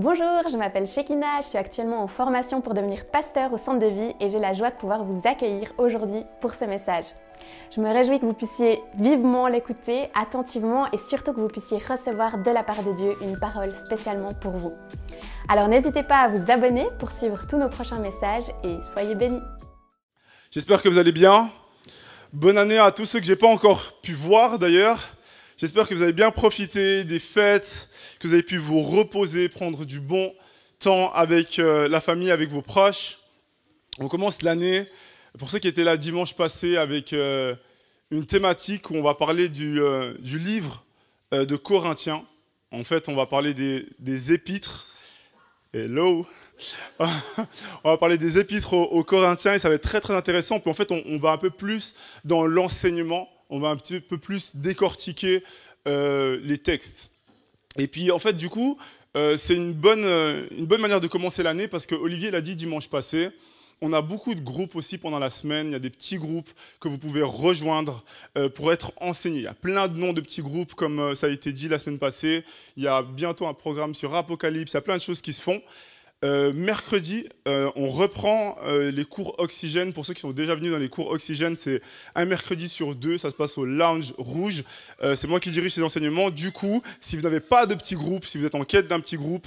Bonjour, je m'appelle Shekina, je suis actuellement en formation pour devenir pasteur au centre de vie et j'ai la joie de pouvoir vous accueillir aujourd'hui pour ce message. Je me réjouis que vous puissiez vivement l'écouter, attentivement et surtout que vous puissiez recevoir de la part de Dieu une parole spécialement pour vous. Alors n'hésitez pas à vous abonner pour suivre tous nos prochains messages et soyez bénis. J'espère que vous allez bien. Bonne année à tous ceux que je n'ai pas encore pu voir d'ailleurs. J'espère que vous avez bien profité des fêtes, que vous avez pu vous reposer, prendre du bon temps avec la famille, avec vos proches. On commence l'année, pour ceux qui étaient là dimanche passé, avec une thématique où on va parler du livre de Corinthiens. En fait, on va parler des épîtres. Hello. On va parler des épîtres aux Corinthiens et ça va être très très intéressant. Puis en fait, on va un peu plus dans l'enseignement. On va un petit peu plus décortiquer les textes. Et puis, en fait, du coup, c'est une bonne manière de commencer l'année parce que Olivier l'a dit dimanche passé. On a beaucoup de groupes aussi pendant la semaine. Il y a des petits groupes que vous pouvez rejoindre pour être enseignés. Il y a plein de noms de petits groupes, comme ça a été dit la semaine passée. Il y a bientôt un programme sur Apocalypse. Il y a plein de choses qui se font. Mercredi, on reprend les cours Oxygène. Pour ceux qui sont déjà venus dans les cours Oxygène, c'est un mercredi sur 2. Ça se passe au Lounge Rouge. C'est moi qui dirige ces enseignements. Du coup, si vous n'avez pas de petit groupe, si vous êtes en quête d'un petit groupe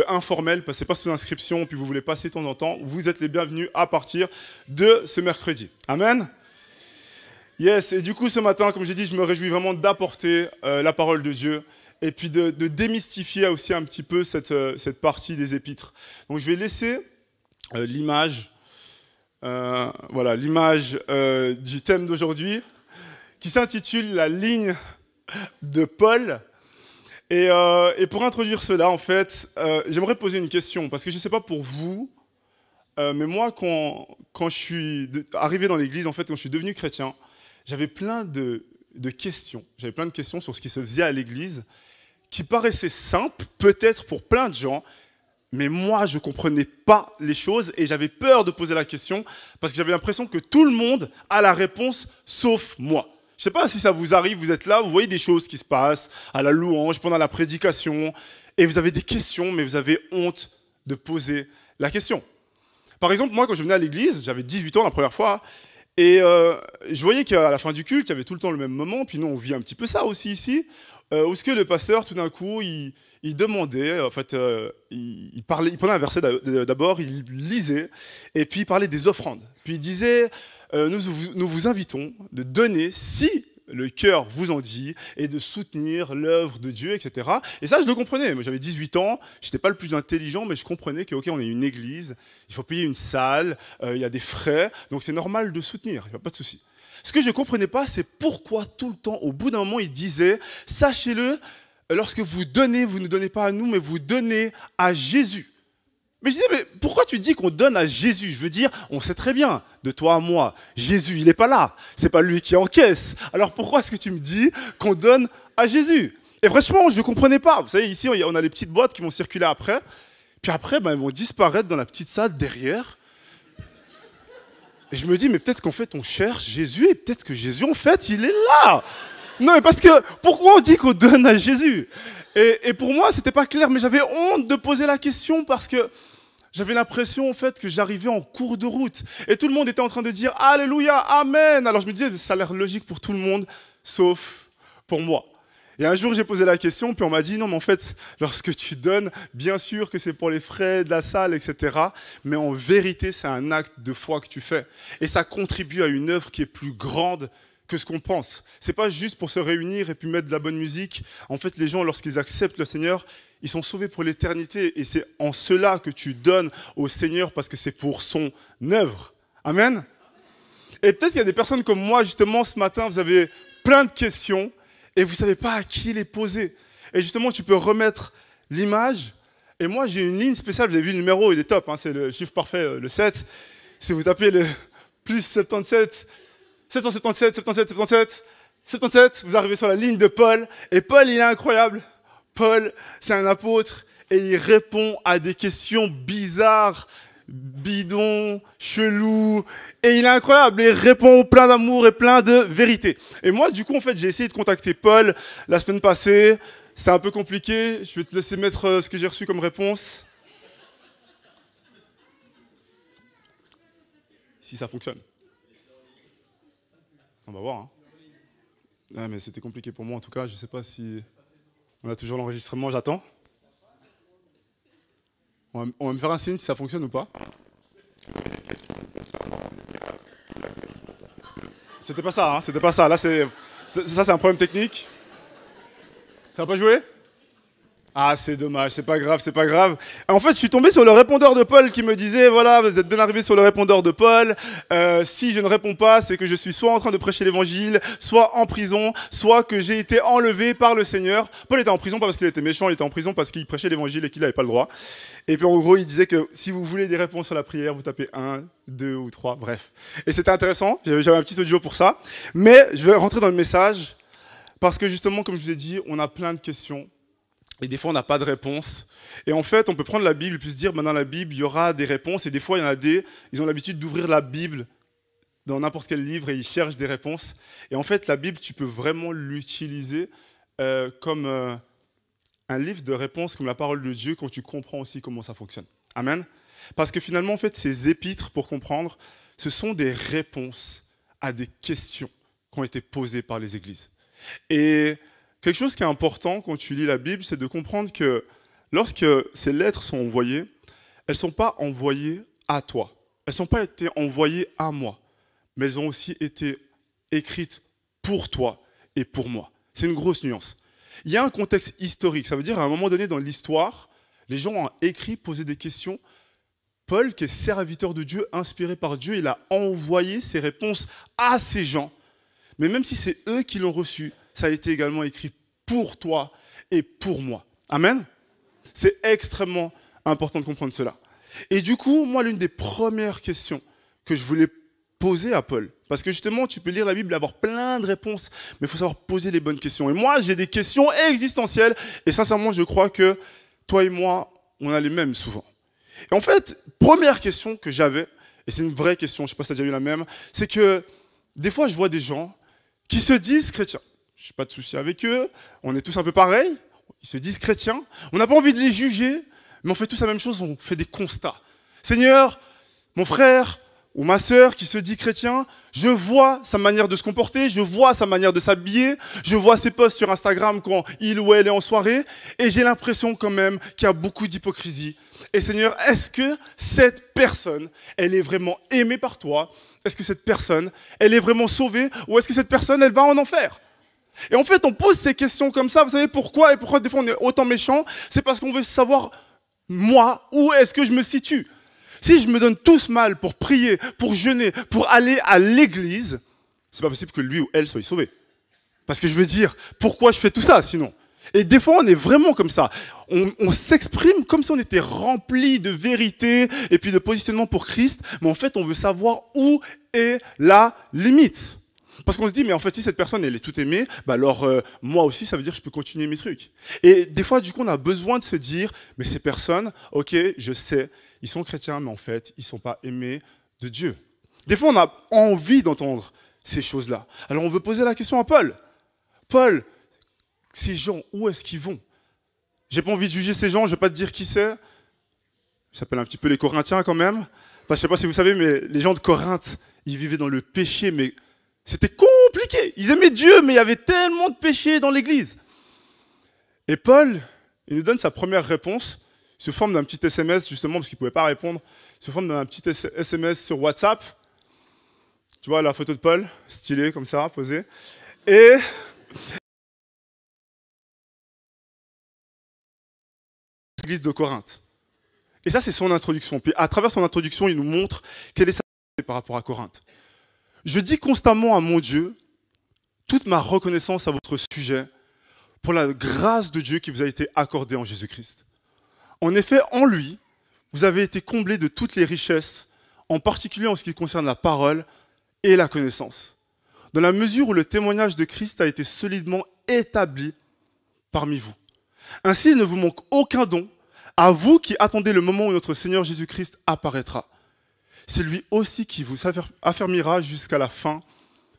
informel, passez pas sous inscription, puis vous voulez passer de temps en temps, vous êtes les bienvenus à partir de ce mercredi. Amen. Yes. Et du coup, ce matin, comme j'ai dit, je me réjouis vraiment d'apporter la parole de Dieu. Et puis de démystifier aussi un petit peu cette partie des épîtres. Donc je vais laisser l'image, voilà, l'image du thème d'aujourd'hui, qui s'intitule « La ligne de Paul ». Et pour introduire cela, en fait, j'aimerais poser une question, parce que je ne sais pas pour vous, mais moi, quand je suis arrivé dans l'église, en fait, quand je suis devenu chrétien, j'avais plein de questions. J'avais plein de questions sur ce qui se faisait à l'église, qui paraissait simple, peut-être pour plein de gens, mais moi, je ne comprenais pas les choses et j'avais peur de poser la question parce que j'avais l'impression que tout le monde a la réponse, sauf moi. Je ne sais pas si ça vous arrive, vous êtes là, vous voyez des choses qui se passent à la louange, pendant la prédication, et vous avez des questions, mais vous avez honte de poser la question. Par exemple, moi, quand je venais à l'église, j'avais 18 ans la première fois, et je voyais qu'à la fin du culte, il y avait tout le temps le même moment, puis nous, on vit un petit peu ça aussi ici, où est-ce que le pasteur, tout d'un coup, il demandait, en fait, il prenait un verset d'abord, il lisait, et puis il parlait des offrandes. Puis il disait, nous vous invitons de donner, si le cœur vous en dit, et de soutenir l'œuvre de Dieu, etc. Et ça, je le comprenais. Moi, j'avais 18 ans, je n'étais pas le plus intelligent, mais je comprenais que, ok, on est une église, il faut payer une salle, il y a des frais, donc c'est normal de soutenir, il n'y a pas de souci. Ce que je ne comprenais pas, c'est pourquoi tout le temps, au bout d'un moment, il disait « Sachez-le, lorsque vous donnez, vous ne donnez pas à nous, mais vous donnez à Jésus. » Mais je disais « Mais pourquoi tu dis qu'on donne à Jésus ?» Je veux dire, on sait très bien, de toi à moi, Jésus, il n'est pas là. C'est pas lui qui encaisse. Alors pourquoi est-ce que tu me dis qu'on donne à Jésus? Et franchement, je ne comprenais pas. Vous savez, ici, on a les petites boîtes qui vont circuler après. Puis après, elles vont disparaître dans la petite salle derrière. Et je me dis, mais peut-être qu'en fait, on cherche Jésus et peut-être que Jésus, en fait, il est là. Non, mais parce que, pourquoi on dit qu'on donne à Jésus? Et pour moi, c'était pas clair, mais j'avais honte de poser la question parce que j'avais l'impression, en fait, que j'arrivais en cours de route. Et tout le monde était en train de dire, Alléluia, Amen. Alors je me disais, ça a l'air logique pour tout le monde, sauf pour moi. Et un jour, j'ai posé la question, puis on m'a dit, non, mais en fait, lorsque tu donnes, bien sûr que c'est pour les frais de la salle, etc. Mais en vérité, c'est un acte de foi que tu fais. Et ça contribue à une œuvre qui est plus grande que ce qu'on pense. C'est pas juste pour se réunir et puis mettre de la bonne musique. En fait, les gens, lorsqu'ils acceptent le Seigneur, ils sont sauvés pour l'éternité. Et c'est en cela que tu donnes au Seigneur parce que c'est pour son œuvre. Amen. Et peut-être qu'il y a des personnes comme moi, justement, ce matin, vous avez plein de questions. Et vous ne savez pas à qui les poser. Et justement, tu peux remettre l'image. Et moi, j'ai une ligne spéciale. Vous avez vu le numéro, il est top. Hein, c'est le chiffre parfait, le 7. Si vous tapez le plus 77, 777, 77, 77, 77, vous arrivez sur la ligne de Paul. Et Paul, il est incroyable. Paul, c'est un apôtre. Et il répond à des questions bizarres, bidons, chelous. Et il est incroyable, il répond plein d'amour et plein de vérité. Et moi, du coup, en fait, j'ai essayé de contacter Paul la semaine passée. C'est un peu compliqué. Je vais te laisser mettre ce que j'ai reçu comme réponse. Si ça fonctionne. On va voir. Hein. Ah, mais c'était compliqué pour moi en tout cas. Je ne sais pas si on a toujours l'enregistrement. J'attends. On va me faire un signe si ça fonctionne ou pas. C'était pas ça, hein, c'était pas ça. Là, ça, c'est un problème technique. Ça va pas jouer? Ah, c'est dommage, c'est pas grave, c'est pas grave. En fait, je suis tombé sur le répondeur de Paul qui me disait, voilà, vous êtes bien arrivé sur le répondeur de Paul. Si je ne réponds pas, c'est que je suis soit en train de prêcher l'évangile, soit en prison, soit que j'ai été enlevé par le Seigneur. Paul était en prison pas parce qu'il était méchant, il était en prison parce qu'il prêchait l'évangile et qu'il n'avait pas le droit. Et puis en gros, il disait que si vous voulez des réponses sur la prière, vous tapez 1, 2 ou 3, bref. Et c'était intéressant, j'avais un petit audio pour ça. Mais je vais rentrer dans le message parce que justement, comme je vous ai dit, on a plein de questions. Et des fois, on n'a pas de réponse. Et en fait, on peut prendre la Bible et puis se dire, dans la Bible, il y aura des réponses. Et des fois, il y en a ils ont l'habitude d'ouvrir la Bible dans n'importe quel livre et ils cherchent des réponses. Et en fait, la Bible, tu peux vraiment l'utiliser comme un livre de réponses, comme la parole de Dieu, quand tu comprends aussi comment ça fonctionne. Amen. Parce que finalement, en fait, ces épîtres, pour comprendre, ce sont des réponses à des questions qui ont été posées par les églises. Et quelque chose qui est important quand tu lis la Bible, c'est de comprendre que lorsque ces lettres sont envoyées, elles ne sont pas envoyées à toi. Elles ne sont pas été envoyées à moi, mais elles ont aussi été écrites pour toi et pour moi. C'est une grosse nuance. Il y a un contexte historique. Ça veut dire, à un moment donné dans l'histoire, les gens ont écrit, posé des questions. Paul, qui est serviteur de Dieu, inspiré par Dieu, il a envoyé ses réponses à ces gens. Mais même si c'est eux qui l'ont reçu, ça a été également écrit pour toi et pour moi. Amen. C'est extrêmement important de comprendre cela. Et du coup, moi, l'une des premières questions que je voulais poser à Paul, parce que justement, tu peux lire la Bible et avoir plein de réponses, mais il faut savoir poser les bonnes questions. Et moi, j'ai des questions existentielles, et sincèrement, je crois que toi et moi, on a les mêmes souvent. Et en fait, première question que j'avais, et c'est une vraie question, je ne sais pas si tu as déjà eu la même, c'est que des fois, je vois des gens qui se disent chrétiens. Je n'ai pas de souci avec eux, on est tous un peu pareils, ils se disent chrétiens, on n'a pas envie de les juger, mais on fait tous la même chose, on fait des constats. Seigneur, mon frère ou ma sœur qui se dit chrétien, je vois sa manière de se comporter, je vois sa manière de s'habiller, je vois ses posts sur Instagram quand il ou elle est en soirée, et j'ai l'impression quand même qu'il y a beaucoup d'hypocrisie. Et Seigneur, est-ce que cette personne, elle est vraiment aimée par toi? Est-ce que cette personne, elle est vraiment sauvée? Ou est-ce que cette personne, elle va en enfer? Et en fait, on pose ces questions comme ça. Vous savez pourquoi? Et pourquoi des fois on est autant méchant? C'est parce qu'on veut savoir, moi, où est-ce que je me situe? Si je me donne tout ce mal pour prier, pour jeûner, pour aller à l'église, c'est pas possible que lui ou elle soit sauvé. Parce que je veux dire, pourquoi je fais tout ça sinon? Et des fois, on est vraiment comme ça. On s'exprime comme si on était rempli de vérité et puis de positionnement pour Christ, mais en fait, on veut savoir où est la limite. Parce qu'on se dit, mais en fait, si cette personne, elle est toute aimée, bah alors moi aussi, ça veut dire que je peux continuer mes trucs. Et des fois, du coup, on a besoin de se dire, mais ces personnes, ok, je sais, ils sont chrétiens, mais en fait, ils ne sont pas aimés de Dieu. Des fois, on a envie d'entendre ces choses-là. Alors, on veut poser la question à Paul. Paul, ces gens, où est-ce qu'ils vont? J'ai pas envie de juger ces gens, je ne vais pas te dire qui c'est. Ça s'appelle un petit peu les Corinthiens quand même. Enfin, je ne sais pas si vous savez, mais les gens de Corinthe, ils vivaient dans le péché, mais c'était compliqué. Ils aimaient Dieu, mais il y avait tellement de péché dans l'église. Et Paul, il nous donne sa première réponse, sous forme d'un petit SMS, justement, parce qu'il ne pouvait pas répondre, sous forme d'un petit SMS sur WhatsApp. Tu vois la photo de Paul, stylée comme ça, posée. Et l'église de Corinthe. Et ça, c'est son introduction. Puis à travers son introduction, il nous montre quelle est sa pensée par rapport à Corinthe. Je dis constamment à mon Dieu toute ma reconnaissance à votre sujet pour la grâce de Dieu qui vous a été accordée en Jésus-Christ. En effet, en lui, vous avez été comblés de toutes les richesses, en particulier en ce qui concerne la parole et la connaissance, dans la mesure où le témoignage de Christ a été solidement établi parmi vous. Ainsi, il ne vous manque aucun don, à vous qui attendez le moment où notre Seigneur Jésus-Christ apparaîtra. C'est lui aussi qui vous affermira jusqu'à la fin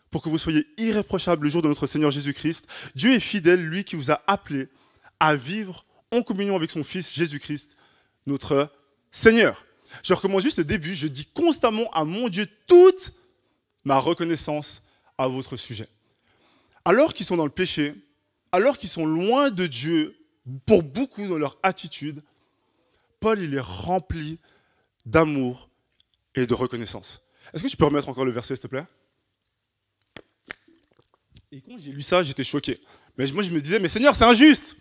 pour que vous soyez irréprochables le jour de notre Seigneur Jésus-Christ. Dieu est fidèle, lui qui vous a appelé à vivre en communion avec son Fils Jésus-Christ, notre Seigneur. Je recommence juste le début, je dis constamment à mon Dieu toute ma reconnaissance à votre sujet. Alors qu'ils sont dans le péché, alors qu'ils sont loin de Dieu, pour beaucoup dans leur attitude, Paul il est rempli d'amour et de reconnaissance. Est-ce que tu peux remettre encore le verset, s'il te plaît? Et quand j'ai lu ça, j'étais choqué. Mais moi, je me disais, mais Seigneur, c'est injuste.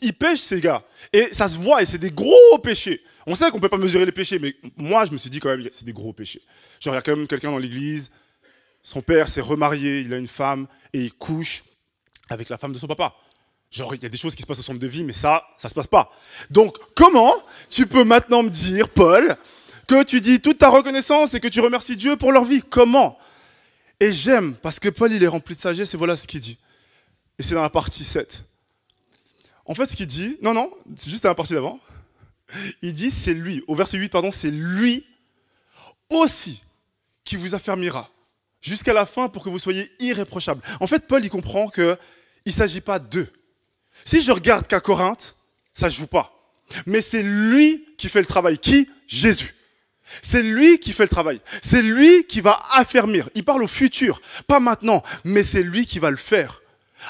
Ils pêchent, ces gars. Et ça se voit, et c'est des gros péchés. On sait qu'on ne peut pas mesurer les péchés, mais moi, je me suis dit quand même, c'est des gros péchés. Genre, il y a quand même quelqu'un dans l'église, son père s'est remarié, il a une femme, et il couche avec la femme de son papa. Genre, il y a des choses qui se passent au centre de vie, mais ça se passe pas. Donc, comment tu peux maintenant me dire, Paul, que tu dis toute ta reconnaissance et que tu remercies Dieu pour leur vie? Comment? Et j'aime, parce que Paul, il est rempli de sagesse, et voilà ce qu'il dit. Et c'est dans la partie 7. En fait, ce qu'il dit, non, c'est juste dans la partie d'avant. Il dit, c'est lui, au verset 8, pardon, c'est lui aussi qui vous affermira jusqu'à la fin pour que vous soyez irréprochables. En fait, Paul, il comprend qu'il ne s'agit pas d'eux. Si je regarde qu'à Corinthe, ça ne joue pas. Mais c'est lui qui fait le travail. Qui? Jésus. C'est lui qui fait le travail. C'est lui qui va affermir. Il parle au futur, pas maintenant, mais c'est lui qui va le faire.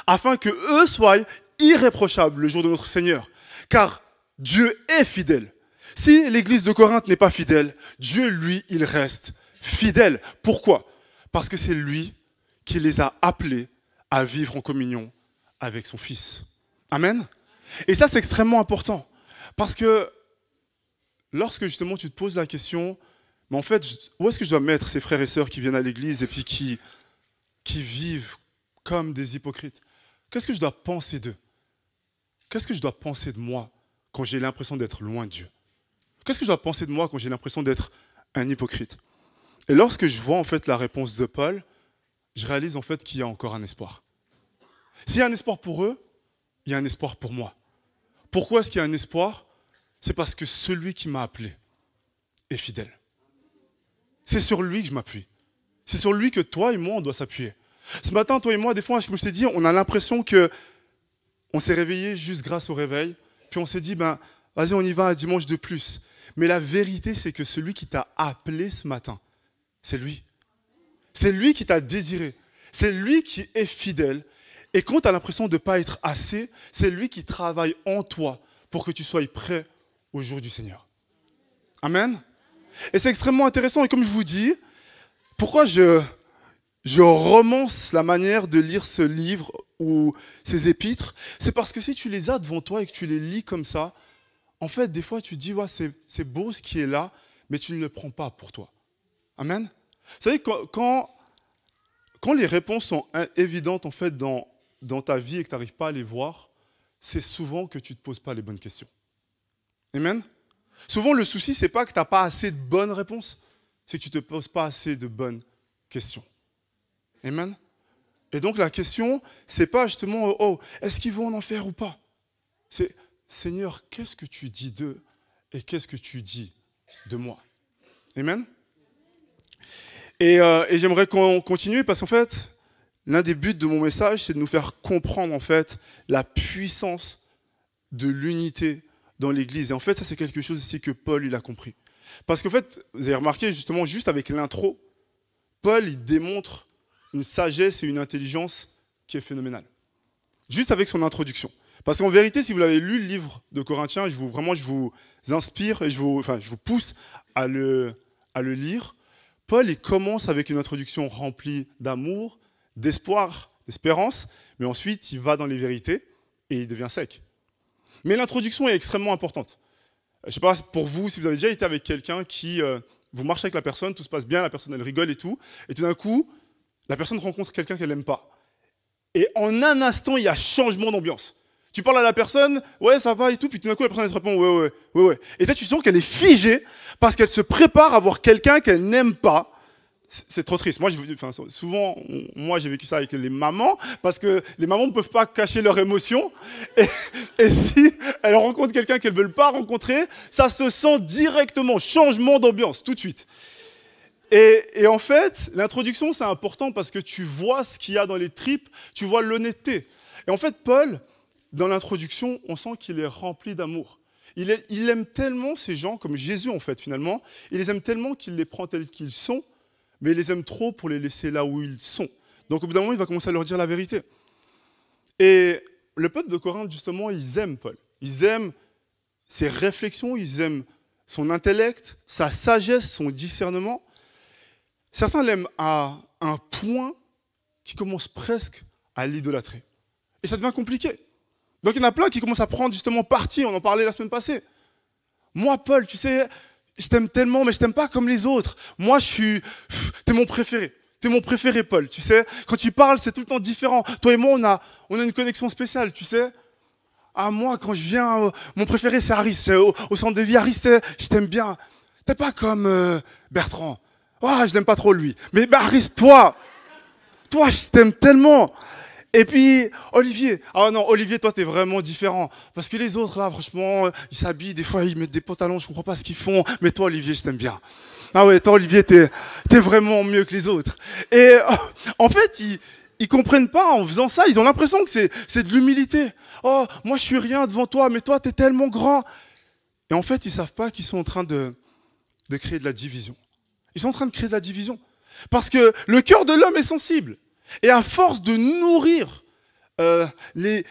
Afin que eux soient irréprochables le jour de notre Seigneur. Car Dieu est fidèle. Si l'église de Corinthe n'est pas fidèle, Dieu, lui, il reste fidèle. Pourquoi? Parce que c'est lui qui les a appelés à vivre en communion avec son Fils. Amen. Et ça, c'est extrêmement important. Parce que lorsque justement tu te poses la question, mais en fait, où est-ce que je dois mettre ces frères et sœurs qui viennent à l'église et puis qui vivent comme des hypocrites? Qu'est-ce que je dois penser d'eux? Qu'est-ce que je dois penser de moi quand j'ai l'impression d'être loin de Dieu? Qu'est-ce que je dois penser de moi quand j'ai l'impression d'être un hypocrite? Et lorsque je vois en fait la réponse de Paul, je réalise en fait qu'il y a encore un espoir. S'il y a un espoir pour eux, il y a un espoir pour moi. Pourquoi est-ce qu'il y a un espoir? C'est parce que celui qui m'a appelé est fidèle. C'est sur lui que je m'appuie. C'est sur lui que toi et moi, on doit s'appuyer. Ce matin, toi et moi, des fois, comme je t'ai dit, on a l'impression qu'on s'est réveillé juste grâce au réveil, puis on s'est dit, vas-y, on y va un dimanche de plus. Mais la vérité, c'est que celui qui t'a appelé ce matin, c'est lui. C'est lui qui t'a désiré. C'est lui qui est fidèle. Et quand tu as l'impression de ne pas être assez, c'est lui qui travaille en toi pour que tu sois prêt au jour du Seigneur. Amen. Et c'est extrêmement intéressant. Et comme je vous dis, pourquoi je romance la manière de lire ce livre ou ces épîtres, c'est parce que si tu les as devant toi et que tu les lis comme ça, en fait, des fois, tu te dis, ouais, c'est beau ce qui est là, mais tu ne le prends pas pour toi. Amen. Vous savez, quand les réponses sont évidentes en fait, dans ta vie et que tu n'arrives pas à les voir, c'est souvent que tu ne te poses pas les bonnes questions. Amen. Souvent, le souci, ce n'est pas que tu n'as pas assez de bonnes réponses, c'est que tu ne te poses pas assez de bonnes questions. Amen. Et donc, la question, ce n'est pas justement, est-ce qu'ils vont en enfer ou pas? C'est, Seigneur, qu'est-ce que tu dis d'eux et qu'est-ce que tu dis de moi? Amen. Et j'aimerais qu'on continue parce qu'en fait, l'un des buts de mon message, c'est de nous faire comprendre en fait la puissance de l'unité dans l'Église. Et en fait, ça, c'est quelque chose aussi que Paul, il a compris. Parce qu'en fait, vous avez remarqué justement, juste avec l'intro, Paul, il démontre une sagesse et une intelligence qui est phénoménale. Juste avec son introduction. Parce qu'en vérité, si vous l'avez lu, le livre de Corinthiens, je vous inspire et je vous pousse à le lire. Paul, il commence avec une introduction remplie d'amour, d'espoir, d'espérance, mais ensuite, il va dans les vérités et il devient sec. Mais l'introduction est extrêmement importante. Je ne sais pas pour vous, si vous avez déjà été avec quelqu'un qui... vous marchez avec la personne, tout se passe bien, la personne, elle rigole et tout, et tout d'un coup, la personne rencontre quelqu'un qu'elle n'aime pas. Et en un instant, il y a changement d'ambiance. Tu parles à la personne, ouais, ça va et tout, puis tout d'un coup, la personne, elle te répond, ouais. Et là, tu sens qu'elle est figée parce qu'elle se prépare à voir quelqu'un qu'elle n'aime pas. C'est trop triste. Souvent, j'ai vécu ça avec les mamans, parce que les mamans ne peuvent pas cacher leurs émotions. Et si elles rencontrent quelqu'un qu'elles ne veulent pas rencontrer, ça se sent directement, changement d'ambiance, tout de suite. Et en fait, l'introduction, c'est important parce que tu vois ce qu'il y a dans les tripes, tu vois l'honnêteté. Et en fait, Paul, dans l'introduction, on sent qu'il est rempli d'amour. Il aime tellement ces gens, comme Jésus en fait finalement, il les aime tellement qu'il les prend tels qu'ils sont, mais il les aime trop pour les laisser là où ils sont. Donc au bout d'un moment, il va commencer à leur dire la vérité. Et le peuple de Corinthe, justement, ils aiment Paul. Ils aiment ses réflexions, ils aiment son intellect, sa sagesse, son discernement. Certains l'aiment à un point qui commence presque à l'idolâtrer. Et ça devient compliqué. Donc il y en a plein qui commencent à prendre justement parti, on en parlait la semaine passée. Moi, Paul, tu sais, je t'aime tellement, mais je t'aime pas comme les autres. Moi, t'es mon préféré. T'es mon préféré, Paul, tu sais. Quand tu parles, c'est tout le temps différent. Toi et moi, on a une connexion spéciale, tu sais. Ah, moi, quand je viens, mon préféré, c'est Harris. Au centre de vie, Harris, je t'aime bien. T'es pas comme Bertrand. Ah, je l'aime pas trop, lui. Mais Harris, toi, je t'aime tellement. Et puis, Olivier. Ah non, Olivier, toi, t'es vraiment différent. Parce que les autres, là, franchement, ils s'habillent, des fois, ils mettent des pantalons, je comprends pas ce qu'ils font. Mais toi, Olivier, je t'aime bien. Ah ouais, toi, Olivier, t'es vraiment mieux que les autres. Et en fait, ils comprennent pas en faisant ça. Ils ont l'impression que c'est de l'humilité. Oh, moi, je suis rien devant toi, mais toi, t'es tellement grand. Et en fait, ils savent pas qu'ils sont en train de créer de la division. Ils sont en train de créer de la division. Parce que le cœur de l'homme est sensible. Et à force de nourrir les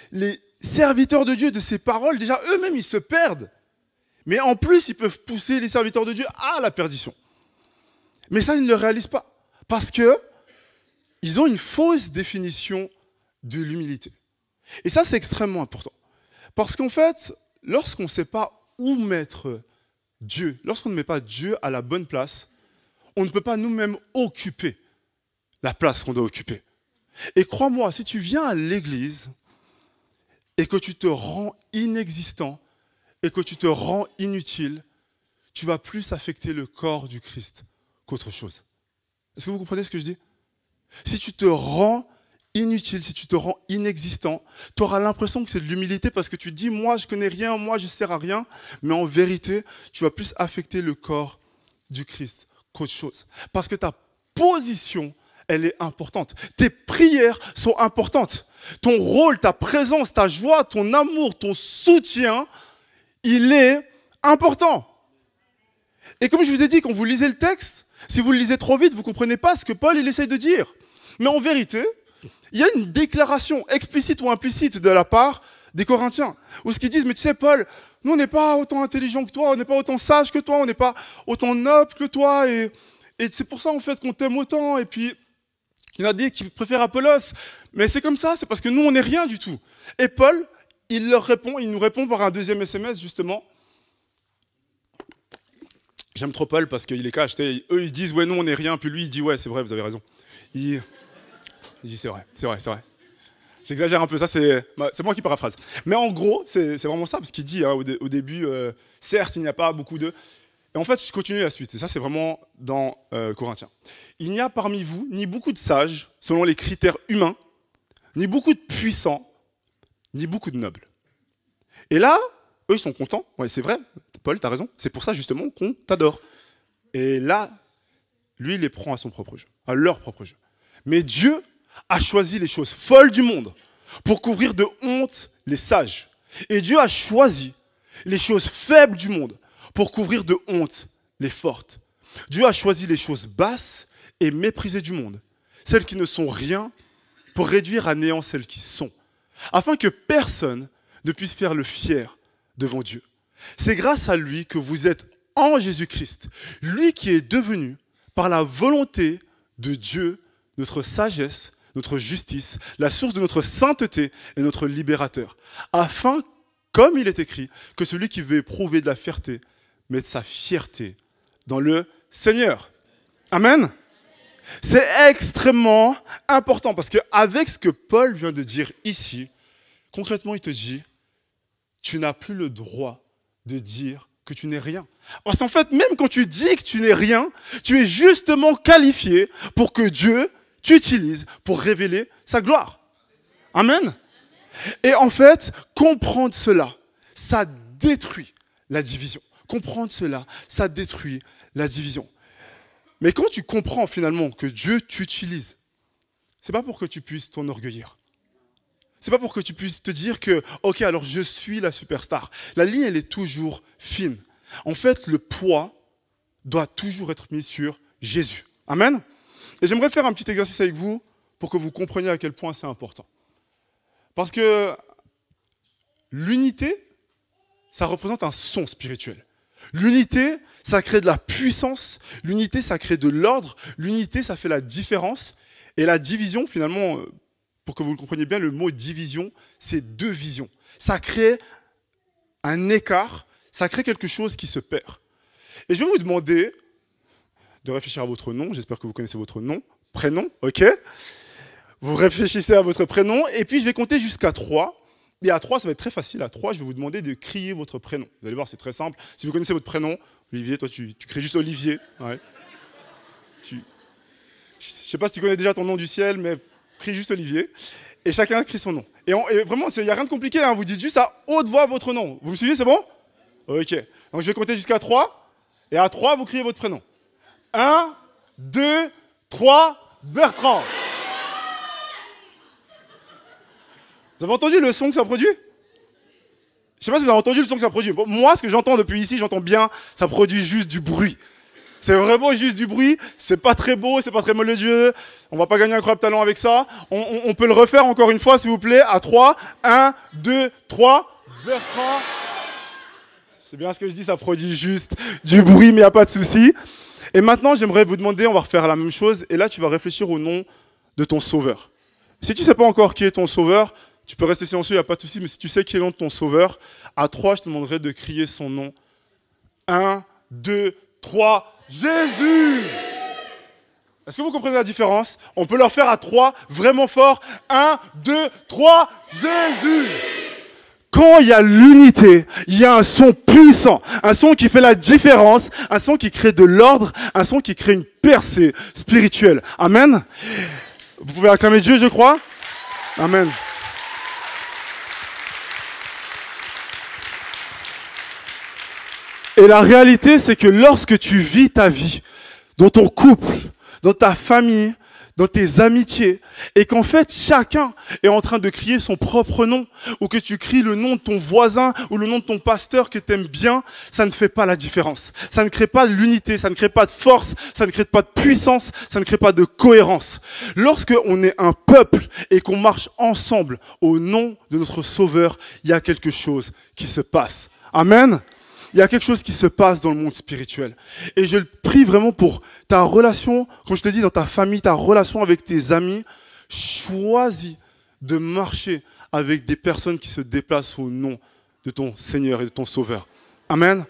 serviteurs de Dieu de ces paroles, déjà eux-mêmes, ils se perdent. Mais en plus, ils peuvent pousser les serviteurs de Dieu à la perdition. Mais ça, ils ne le réalisent pas. Parce qu'ils ont une fausse définition de l'humilité. Et ça, c'est extrêmement important. Parce qu'en fait, lorsqu'on ne sait pas où mettre Dieu, lorsqu'on ne met pas Dieu à la bonne place, on ne peut pas nous-mêmes occuper la place qu'on doit occuper. Et crois-moi, si tu viens à l'église et que tu te rends inexistant et que tu te rends inutile, tu vas plus affecter le corps du Christ qu'autre chose. Est-ce que vous comprenez ce que je dis? Si tu te rends inutile, si tu te rends inexistant, tu auras l'impression que c'est de l'humilité parce que tu dis « moi, je connais rien, moi, je ne sers à rien », mais en vérité, tu vas plus affecter le corps du Christ qu'autre chose. Parce que ta position, elle est importante. Tes prières sont importantes. Ton rôle, ta présence, ta joie, ton amour, ton soutien, il est important. Et comme je vous ai dit, quand vous lisez le texte, si vous le lisez trop vite, vous ne comprenez pas ce que Paul il essaye de dire. Mais en vérité, il y a une déclaration explicite ou implicite de la part des Corinthiens, où ce qu'ils disent, mais tu sais Paul, nous on n'est pas autant intelligents que toi, on n'est pas autant sages que toi, on n'est pas autant nobles que toi, et c'est pour ça en fait qu'on t'aime autant, et puis il y en a des qui préfèrent Apollos, mais c'est comme ça, c'est parce que nous on n'est rien du tout. Et Paul, il nous répond par un deuxième SMS justement. J'aime trop Paul parce qu'il est cash, eux ils disent ouais nous on n'est rien, puis lui il dit ouais c'est vrai, vous avez raison. Il dit c'est vrai. J'exagère un peu, ça c'est moi qui paraphrase. Mais en gros, c'est vraiment ça, parce qu'il dit hein, au début, certes, il n'y a pas beaucoup de... Et en fait, je continue la suite, et ça c'est vraiment dans Corinthiens. Il n'y a parmi vous ni beaucoup de sages, selon les critères humains, ni beaucoup de puissants, ni beaucoup de nobles. Et là, eux ils sont contents, ouais c'est vrai, Paul, t'as raison, c'est pour ça justement qu'on t'adore. Et là, lui il les prend à son propre jeu, à leur propre jeu. Mais Dieu a choisi les choses folles du monde pour couvrir de honte les sages. Et Dieu a choisi les choses faibles du monde pour couvrir de honte les fortes. Dieu a choisi les choses basses et méprisées du monde, celles qui ne sont rien, pour réduire à néant celles qui sont, afin que personne ne puisse faire le fier devant Dieu. C'est grâce à lui que vous êtes en Jésus-Christ, lui qui est devenu, par la volonté de Dieu, notre sagesse, notre justice, la source de notre sainteté et notre libérateur, afin, comme il est écrit, que celui qui veut éprouver de la fierté mette sa fierté dans le Seigneur. Amen. C'est extrêmement important parce qu'avec ce que Paul vient de dire ici, concrètement, il te dit, tu n'as plus le droit de dire que tu n'es rien. Parce qu'en fait, même quand tu dis que tu n'es rien, tu es justement qualifié pour que Dieu t'utilise pour révéler sa gloire. Amen. Et en fait, comprendre cela, ça détruit la division. Comprendre cela, ça détruit la division. Mais quand tu comprends finalement que Dieu t'utilise, c'est pas pour que tu puisses t'enorgueillir. C'est pas pour que tu puisses te dire que, ok, alors je suis la superstar. La ligne, elle est toujours fine. En fait, le poids doit toujours être mis sur Jésus. Amen. Et j'aimerais faire un petit exercice avec vous pour que vous compreniez à quel point c'est important. Parce que l'unité, ça représente un son spirituel. L'unité, ça crée de la puissance. L'unité, ça crée de l'ordre. L'unité, ça fait la différence. Et la division, finalement, pour que vous le compreniez bien, le mot division, c'est deux visions. Ça crée un écart, ça crée quelque chose qui se perd. Et je vais vous demander de réfléchir à votre nom. J'espère que vous connaissez votre nom, prénom, ok? Vous réfléchissez à votre prénom, et puis je vais compter jusqu'à 3. Et à 3, ça va être très facile. À 3, je vais vous demander de crier votre prénom. Vous allez voir, c'est très simple. Si vous connaissez votre prénom, Olivier, toi, tu cries juste Olivier. Ouais. Je ne sais pas si tu connais déjà ton nom du ciel, mais crie juste Olivier. Et chacun crie son nom. Et vraiment, il n'y a rien de compliqué. Hein. Vous dites juste à haute voix votre nom. Vous me suivez, c'est bon? Ok. Donc, je vais compter jusqu'à 3. Et à 3, vous criez votre prénom. 1, 2, 3, Bertrand. Vous avez entendu le son que ça produit? Je ne sais pas si vous avez entendu le son que ça produit. Bon, moi, ce que j'entends depuis ici, j'entends bien, ça produit juste du bruit. C'est vraiment juste du bruit. C'est pas très beau, c'est pas très mélodieux. On va pas gagner un incroyable talent avec ça. On peut le refaire encore une fois, s'il vous plaît, à 3. 1, 2, 3. Bertrand. C'est bien ce que je dis, ça produit juste du bruit, mais il n'y a pas de souci. Et maintenant, j'aimerais vous demander, on va refaire la même chose. Et là, tu vas réfléchir au nom de ton sauveur. Si tu ne sais pas encore qui est ton sauveur, tu peux rester silencieux, il n'y a pas de souci, mais si tu sais qui est le nom de ton sauveur, à 3, je te demanderai de crier son nom. 1, 2, 3, Jésus! Est-ce que vous comprenez la différence? On peut leur faire à 3, vraiment fort. 1, 2, 3, Jésus! Quand il y a l'unité, il y a un son puissant, un son qui fait la différence, un son qui crée de l'ordre, un son qui crée une percée spirituelle. Amen? Vous pouvez acclamer Dieu, je crois? Amen. Et la réalité, c'est que lorsque tu vis ta vie, dans ton couple, dans ta famille, dans tes amitiés, et qu'en fait, chacun est en train de crier son propre nom, ou que tu cries le nom de ton voisin, ou le nom de ton pasteur que tu aimes bien, ça ne fait pas la différence. Ça ne crée pas l'unité, ça ne crée pas de force, ça ne crée pas de puissance, ça ne crée pas de cohérence. Lorsque on est un peuple et qu'on marche ensemble au nom de notre Sauveur, il y a quelque chose qui se passe. Amen. Il y a quelque chose qui se passe dans le monde spirituel. Et je le prie vraiment pour ta relation, comme je te dis, dans ta famille, ta relation avec tes amis. Choisis de marcher avec des personnes qui se déplacent au nom de ton Seigneur et de ton Sauveur. Amen.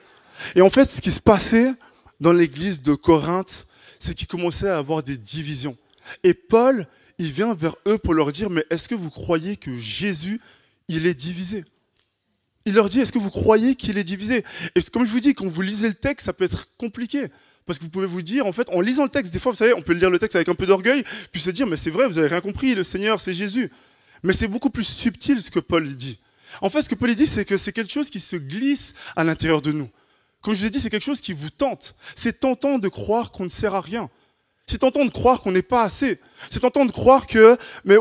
Et en fait, ce qui se passait dans l'église de Corinthe, c'est qu'ils commençaient à avoir des divisions. Et Paul, il vient vers eux pour leur dire, mais est-ce que vous croyez que Jésus, il est divisé ? Il leur dit, est-ce que vous croyez qu'il est divisé? Et comme je vous dis, quand vous lisez le texte, ça peut être compliqué. Parce que vous pouvez vous dire, en fait, en lisant le texte, des fois, vous savez, on peut lire le texte avec un peu d'orgueil, puis se dire, mais c'est vrai, vous n'avez rien compris, le Seigneur, c'est Jésus. Mais c'est beaucoup plus subtil ce que Paul dit. En fait, ce que Paul dit, c'est que c'est quelque chose qui se glisse à l'intérieur de nous. Comme je vous ai dit, c'est quelque chose qui vous tente. C'est tentant de croire qu'on ne sert à rien. C'est tentant de croire qu'on n'est pas assez. C'est tentant de croire que, mais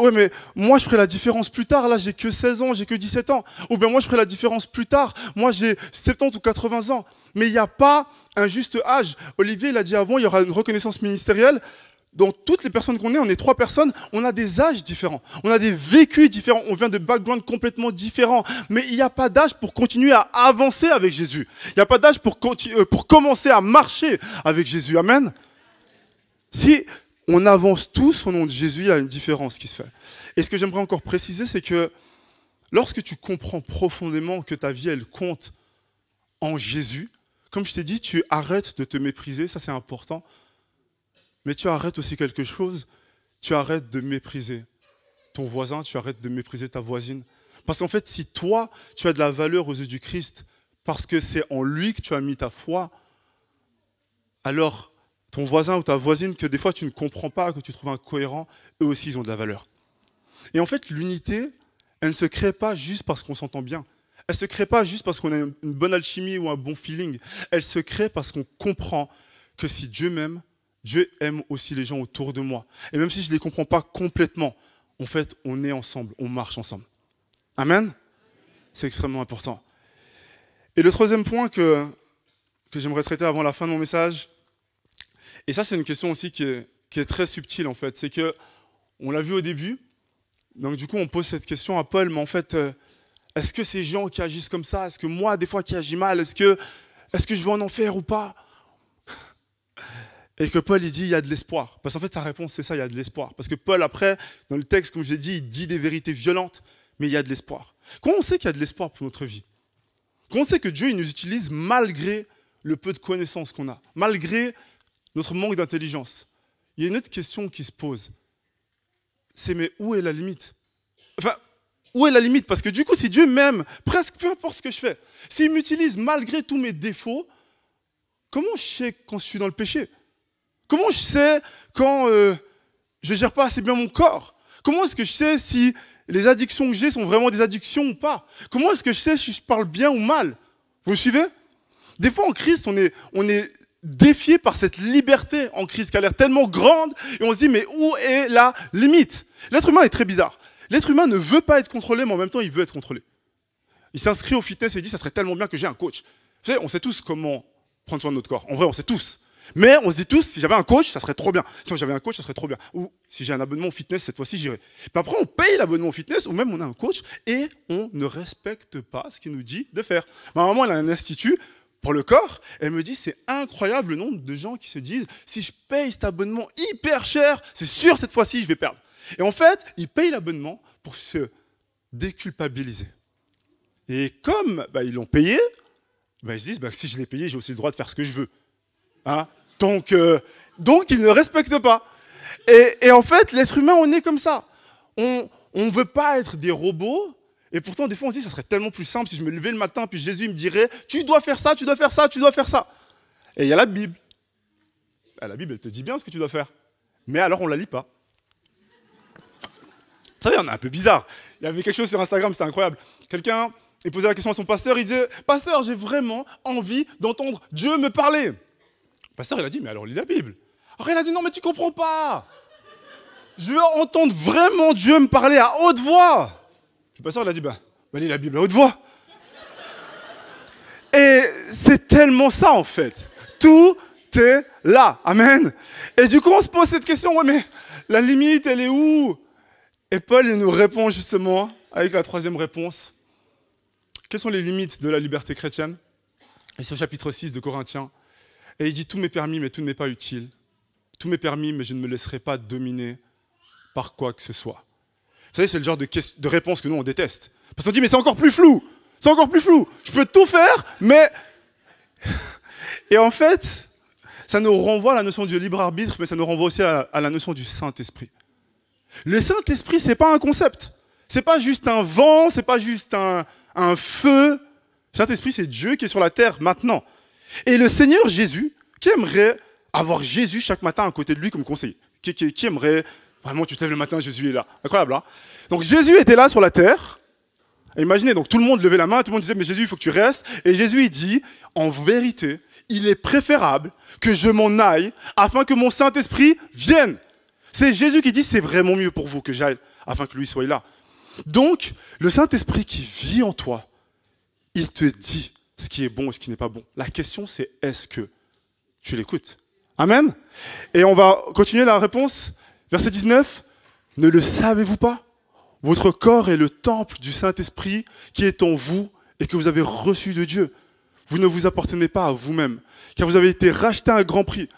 moi je ferai la différence plus tard, là j'ai que 16 ans, j'ai que 17 ans. Ou bien moi je ferai la différence plus tard, moi j'ai 70 ou 80 ans. Mais il n'y a pas un juste âge. Olivier l'a dit avant, il y aura une reconnaissance ministérielle. Dans toutes les personnes qu'on est, on est 3 personnes, on a des âges différents, on a des vécus différents, on vient de backgrounds complètement différents. Mais il n'y a pas d'âge pour continuer à avancer avec Jésus. Il n'y a pas d'âge pour commencer à marcher avec Jésus. Amen. Si on avance tous au nom de Jésus, il y a une différence qui se fait. Et ce que j'aimerais encore préciser, c'est que lorsque tu comprends profondément que ta vie, elle compte en Jésus, comme je t'ai dit, tu arrêtes de te mépriser, ça c'est important, mais tu arrêtes aussi quelque chose, tu arrêtes de mépriser ton voisin, tu arrêtes de mépriser ta voisine. Parce qu'en fait, si toi, tu as de la valeur aux yeux du Christ, parce que c'est en lui que tu as mis ta foi, alors ton voisin ou ta voisine que des fois tu ne comprends pas, que tu trouves incohérent, eux aussi ils ont de la valeur. Et en fait, l'unité, elle ne se crée pas juste parce qu'on s'entend bien. Elle ne se crée pas juste parce qu'on a une bonne alchimie ou un bon feeling. Elle se crée parce qu'on comprend que si Dieu m'aime, Dieu aime aussi les gens autour de moi. Et même si je ne les comprends pas complètement, en fait, on est ensemble, on marche ensemble. Amen. C'est extrêmement important. Et le troisième point que j'aimerais traiter avant la fin de mon message, et ça c'est une question aussi qui est très subtile en fait, c'est que on l'a vu au début, donc du coup on pose cette question à Paul, mais en fait, est-ce que ces gens qui agissent comme ça, est-ce que moi des fois qui agis mal, est-ce que je vais en enfer ou pas? Et que Paul il dit il y a de l'espoir, parce qu'en fait sa réponse c'est ça, il y a de l'espoir, parce que Paul après, dans le texte comme je l'ai dit, il dit des vérités violentes, mais il y a de l'espoir. Comment on sait qu'il y a de l'espoir pour notre vie? Comment on sait que Dieu il nous utilise malgré le peu de connaissances qu'on a, malgré notre manque d'intelligence? Il y a une autre question qui se pose. C'est mais où est la limite? Enfin, où est la limite? Parce que du coup, si Dieu m'aime, presque peu importe ce que je fais, s'il m'utilise malgré tous mes défauts, comment je sais quand je suis dans le péché? Comment je sais quand je ne gère pas assez bien mon corps? Comment est-ce que je sais si les addictions que j'ai sont vraiment des addictions ou pas? Comment est-ce que je sais si je parle bien ou mal? Vous me suivez? Des fois en Christ, on est défié par cette liberté en Christ qui a l'air tellement grande et on se dit mais où est la limite? L'être humain est très bizarre. L'être humain ne veut pas être contrôlé mais en même temps il veut être contrôlé. Il s'inscrit au fitness et il dit ça serait tellement bien que j'ai un coach. Vous savez, on sait tous comment prendre soin de notre corps. En vrai, on sait tous. Mais on se dit tous, si j'avais un coach, ça serait trop bien. Si j'avais un coach, ça serait trop bien. Ou si j'ai un abonnement au fitness, cette fois-ci, j'irai. Puis après, on paye l'abonnement au fitness, ou même on a un coach, et on ne respecte pas ce qu'il nous dit de faire. Ma maman, elle a un institut pour le corps. Elle me dit, c'est incroyable le nombre de gens qui se disent, si je paye cet abonnement hyper cher, c'est sûr, cette fois-ci, je vais perdre. Et en fait, ils payent l'abonnement pour se déculpabiliser. Et comme ils l'ont payé, ils se disent, si je l'ai payé, j'ai aussi le droit de faire ce que je veux. Hein? Donc, ils ne respectent pas. Et en fait, l'être humain, on est comme ça. On ne veut pas être des robots. Et pourtant, des fois, on se dit, ça serait tellement plus simple si je me levais le matin, puis Jésus me dirait, tu dois faire ça, tu dois faire ça, tu dois faire ça. Et il y a la Bible. La Bible, elle te dit bien ce que tu dois faire. Mais alors, on ne la lit pas. Vous savez, on est un peu bizarre. Il y avait quelque chose sur Instagram, c'était incroyable. Quelqu'un, il posait la question à son pasteur, il disait, pasteur, j'ai vraiment envie d'entendre Dieu me parler. Le pasteur, il a dit, mais alors lis la Bible. Alors il a dit, non, mais tu comprends pas. Je veux entendre vraiment Dieu me parler à haute voix. Le pasteur, il a dit, lis la Bible à haute voix. Et c'est tellement ça, en fait. Tout est là. Amen. Et du coup, on se pose cette question, ouais, mais la limite, elle est où? Et Paul, il nous répond justement avec la troisième réponse. Quelles sont les limites de la liberté chrétienne? Et c'est au chapitre 6 de Corinthiens. Et il dit, tout m'est permis, mais tout ne m'est pas utile. Tout m'est permis, mais je ne me laisserai pas dominer par quoi que ce soit. Vous savez, c'est le genre de réponse que nous, on déteste. Parce qu'on dit, mais c'est encore plus flou. C'est encore plus flou. Je peux tout faire, mais... Et en fait, ça nous renvoie à la notion du libre arbitre, mais ça nous renvoie aussi à la notion du Saint-Esprit. Le Saint-Esprit, c'est pas un concept. C'est pas juste un vent, c'est pas juste un feu. Le Saint-Esprit, c'est Dieu qui est sur la terre maintenant. Et le Seigneur Jésus, qui aimerait avoir Jésus chaque matin à côté de lui comme conseiller? Qui aimerait, vraiment, tu te lèves le matin, Jésus est là. Incroyable, hein? Donc Jésus était là sur la terre. Et imaginez, donc tout le monde levait la main, tout le monde disait, mais Jésus, il faut que tu restes. Et Jésus, il dit, en vérité, il est préférable que je m'en aille afin que mon Saint-Esprit vienne. C'est Jésus qui dit, c'est vraiment mieux pour vous que j'aille afin que lui soit là. Donc, le Saint-Esprit qui vit en toi, il te dit ce qui est bon et ce qui n'est pas bon. La question, c'est est-ce que tu l'écoutes? Amen. Et on va continuer la réponse. Verset 19. Ne le savez-vous pas? Votre corps est le temple du Saint-Esprit qui est en vous et que vous avez reçu de Dieu. Vous ne vous appartenez pas à vous-même, car vous avez été racheté à un grand prix.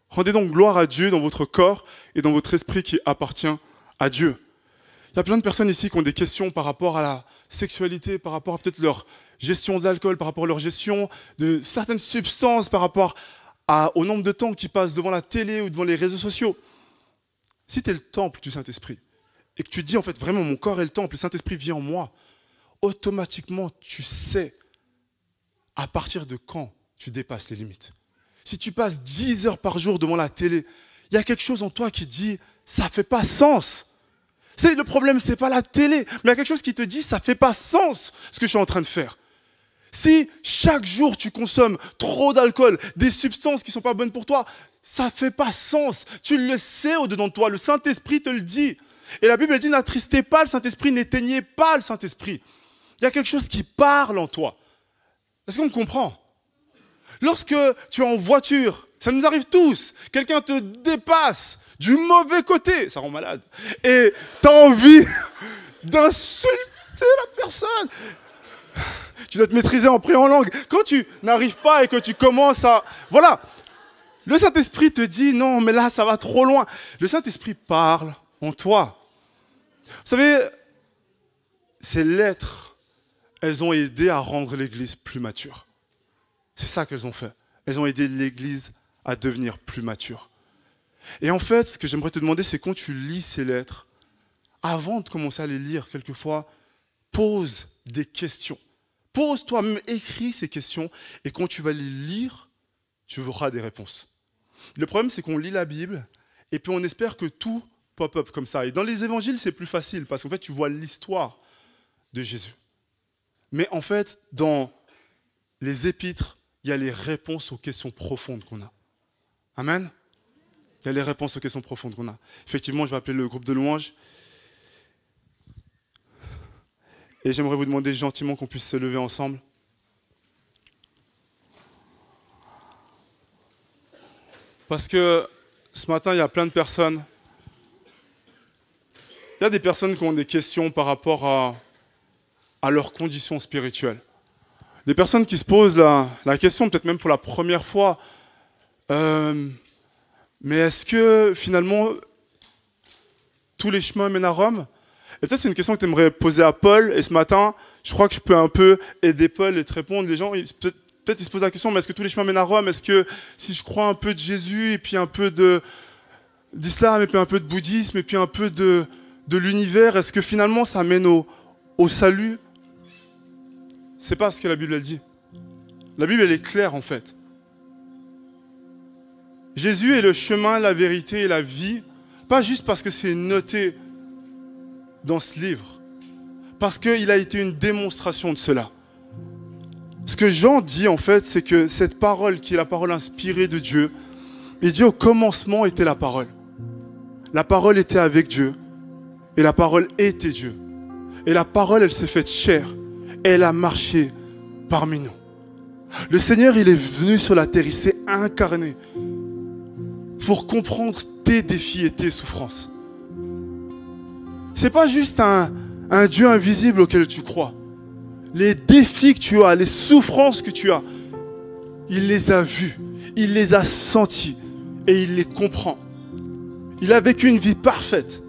Rendez donc gloire à Dieu dans votre corps et dans votre esprit qui appartient à Dieu. Il y a plein de personnes ici qui ont des questions par rapport à la sexualité, par rapport à peut-être leur gestion de l'alcool, par rapport à leur gestion de certaines substances, par rapport au nombre de temps qu'ils passent devant la télé ou devant les réseaux sociaux. Si tu es le temple du Saint-Esprit et que tu dis en fait vraiment mon corps est le temple, le Saint-Esprit vit en moi, automatiquement tu sais à partir de quand tu dépasses les limites. Si tu passes 10 heures par jour devant la télé, il y a quelque chose en toi qui dit ça ne fait pas sens. Le problème, ce n'est pas la télé, mais il y a quelque chose qui te dit ça ne fait pas sens ce que je suis en train de faire. Si chaque jour tu consommes trop d'alcool, des substances qui ne sont pas bonnes pour toi, ça ne fait pas sens. Tu le sais au-dedans de toi, le Saint-Esprit te le dit. Et la Bible elle dit, n'attristez pas le Saint-Esprit, n'éteignez pas le Saint-Esprit. Il y a quelque chose qui parle en toi. Est-ce qu'on me comprend? Lorsque tu es en voiture, ça nous arrive tous, quelqu'un te dépasse du mauvais côté, ça rend malade, et tu as envie d'insulter la personne. Tu dois te maîtriser en priant en langue. Quand tu n'arrives pas et que tu commences à... Voilà. Le Saint-Esprit te dit, non, mais là, ça va trop loin. Le Saint-Esprit parle en toi. Vous savez, ces lettres, elles ont aidé à rendre l'Église plus mature. C'est ça qu'elles ont fait. Elles ont aidé l'Église à devenir plus mature. Et en fait, ce que j'aimerais te demander, c'est quand tu lis ces lettres, avant de commencer à les lire, quelquefois, pose des questions. Pose toi-même, écris ces questions, et quand tu vas les lire, tu auras des réponses. Le problème, c'est qu'on lit la Bible, et puis on espère que tout pop-up comme ça. Et dans les évangiles, c'est plus facile, parce qu'en fait, tu vois l'histoire de Jésus. Mais en fait, dans les épîtres, il y a les réponses aux questions profondes qu'on a. Amen. Il y a les réponses aux questions profondes qu'on a. Effectivement, je vais appeler le groupe de louanges. Et j'aimerais vous demander gentiment qu'on puisse se lever ensemble. Parce que ce matin, il y a plein de personnes. Il y a des personnes qui ont des questions par rapport à leur condition spirituelle. Des personnes qui se posent la question, peut-être même pour la première fois, mais est-ce que finalement, tous les chemins mènent à Rome? Et peut-être c'est une question que tu aimerais poser à Paul, et ce matin, je crois que je peux un peu aider Paul et te répondre. Les gens, peut-être ils se posent la question, mais est-ce que tous les chemins mènent à Rome? Est-ce que si je crois un peu de Jésus, et puis un peu d'islam, et puis un peu de bouddhisme, et puis un peu de l'univers, est-ce que finalement ça mène au salut? C'est pas ce que la Bible elle dit. La Bible elle est claire en fait. Jésus est le chemin, la vérité et la vie, pas juste parce que c'est noté dans ce livre, parce qu'il a été une démonstration de cela. Ce que Jean dit en fait, c'est que cette parole qui est la parole inspirée de Dieu, il dit au commencement était la parole. La parole était avec Dieu et la parole était Dieu. Et la parole, elle s'est faite chair. Elle a marché parmi nous. Le Seigneur, il est venu sur la terre, il s'est incarné pour comprendre tes défis et tes souffrances. C'est pas juste un Dieu invisible auquel tu crois. Les défis que tu as, les souffrances que tu as, il les a vus, il les a sentis et il les comprend. Il a vécu une vie parfaite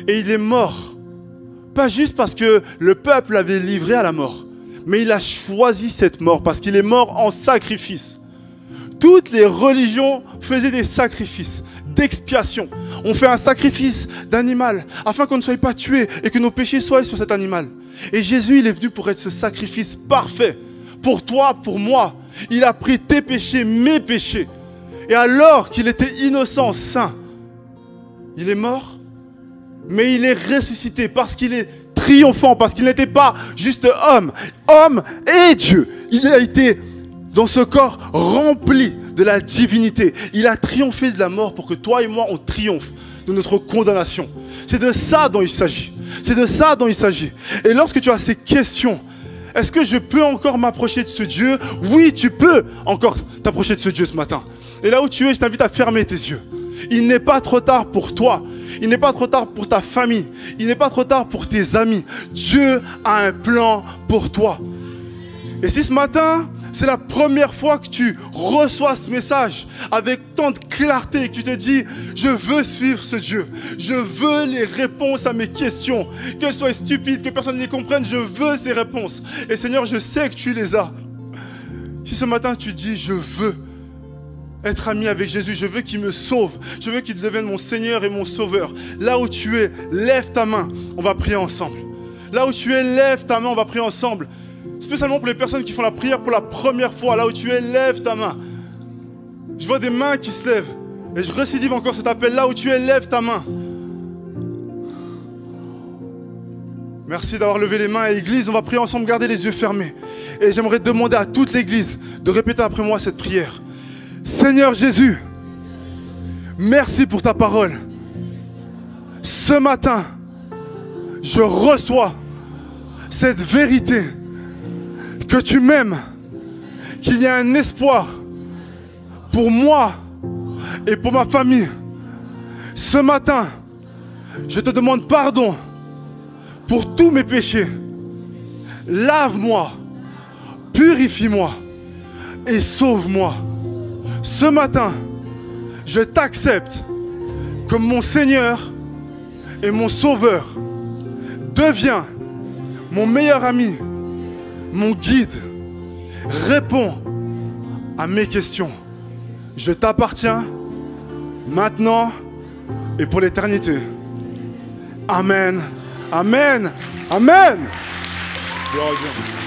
et il est mort. Pas juste parce que le peuple l'avait livré à la mort, mais il a choisi cette mort parce qu'il est mort en sacrifice. Toutes les religions faisaient des sacrifices d'expiation. On fait un sacrifice d'animal afin qu'on ne soit pas tué et que nos péchés soient sur cet animal. Et Jésus, il est venu pour être ce sacrifice parfait. Pour toi, pour moi. Il a pris tes péchés, mes péchés. Et alors qu'il était innocent, saint, il est mort, mais il est ressuscité parce qu'il est triomphant, parce qu'il n'était pas juste homme et Dieu. Il a été dans ce corps rempli de la divinité. Il a triomphé de la mort pour que toi et moi, on triomphe de notre condamnation. C'est de ça dont il s'agit. C'est de ça dont il s'agit. Et lorsque tu as ces questions, est-ce que je peux encore m'approcher de ce Dieu? Oui, tu peux encore t'approcher de ce Dieu ce matin. Et là où tu es, je t'invite à fermer tes yeux. Il n'est pas trop tard pour toi. Il n'est pas trop tard pour ta famille. Il n'est pas trop tard pour tes amis. Dieu a un plan pour toi. Et si ce matin, c'est la première fois que tu reçois ce message avec tant de clarté et que tu te dis « Je veux suivre ce Dieu. Je veux les réponses à mes questions. Qu'elles soient stupides, que personne ne les comprenne, je veux ces réponses. Et Seigneur, je sais que tu les as. » Si ce matin tu dis « Je veux être ami avec Jésus, je veux qu'il me sauve. Je veux qu'il devienne mon Seigneur et mon Sauveur. » Là où tu es, lève ta main. On va prier ensemble. Là où tu es, lève ta main. On va prier ensemble. Spécialement pour les personnes qui font la prière pour la première fois. Là où tu es, lève ta main. Je vois des mains qui se lèvent. Et je récidive encore cet appel. Là où tu es, lève ta main. Merci d'avoir levé les mains à l'église. On va prier ensemble, gardez les yeux fermés. Et j'aimerais demander à toute l'église de répéter après moi cette prière. Seigneur Jésus, merci pour ta parole. Ce matin, je reçois cette vérité que tu m'aimes, qu'il y a un espoir pour moi et pour ma famille. Ce matin, je te demande pardon pour tous mes péchés. Lave-moi, purifie-moi et sauve-moi. Ce matin, je t'accepte comme mon Seigneur et mon Sauveur. Deviens mon meilleur ami, mon guide. Réponds à mes questions. Je t'appartiens maintenant et pour l'éternité. Amen. Amen. Amen. Gloire à Dieu.